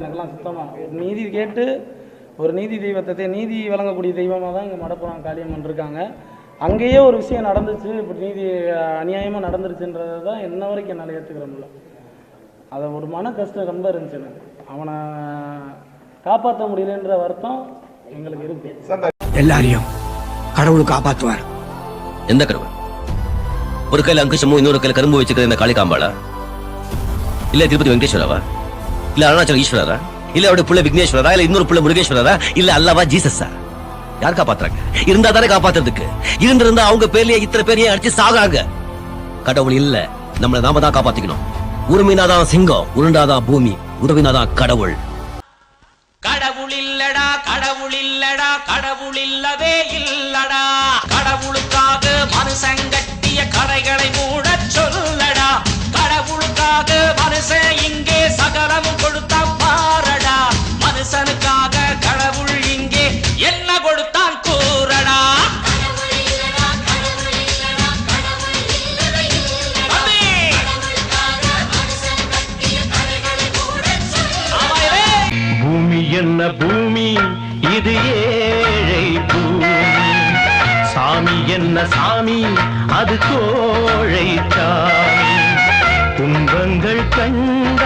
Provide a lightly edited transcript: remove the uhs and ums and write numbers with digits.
எனக்கெல்லாம் சுத்தமாக ஒரு நீதி கேட்டு ஒரு நீதி தெய்வத்தை நீதி வழங்கக்கூடிய தெய்வமாக தான் இங்கே மடப்புறம் காளியம்மன் இருக்காங்க. அங்கேயே ஒரு விஷயம் நடந்துச்சு, இப்படி நீதி அநியாயமாக நடந்துருச்சுன்றது தான் இன்ன வரைக்கும் என்னால் ஏற்றுக்கிறோம்ல. அதை ஒரு மன கஷ்டம் ரொம்ப இருந்துச்சு எனக்கு. அவனை காப்பாற்ற முடியலன்ற வருத்தம் எங்களுக்கு இருக்கு. எல்லாரையும் கடவுள் காப்பாற்றுவார். எந்த கடவுள்? ஒரு கையில் அங்குஷமும் இன்னொரு கையில் கரும்பு வச்சுக்கிற இந்த காளிகாம்பாளா, இல்ல திருப்பதி வெங்கடேஸ்வராவா, இல்ல அருணாச்சல ஈஸ்வரரா, இல்ல அவருடைய புள்ள விக்னேஸ்வரரா, இல்ல இன்னொரு புள்ள முருகேஸ்வரரா, இல்ல அல்லாவா ஜீசஸா? யார் காப்பாத்துறாங்க? இருந்தா தானே காப்பாத்துறதுக்கு. இருந்திருந்தா அவங்க பேர்லயே இத்தனை பேரையே அடிச்சு சாகாங்க. கடவுள் இல்ல, நம்மள நாம தான் காப்பாத்திக்கணும். உருமினாதான் சிங்கம், உருண்டாதான் பூமி, உதவினாதான் கடவுள். கடவுள் இல்லடா, கடவுள் இல்லடா, கடவுள் இல்லவே இல்லடா. கடவுளுக்காக மனுஷன் கட்டிய கடைகளை மூட சொல்லடா. கடவுளுக்காக மனுஷன் இங்கே சகலமும் கொடுத்தா பாரடா. மனுஷனுக்காக கடவுள் இங்கே என்ன கொடுத்தான் கூறடா. பூமி என்ன பூமி, இது ஏழை பூமி. சாமி என்ன சாமி, அது கோழை சாமி. துன்பங்கள் கண்ட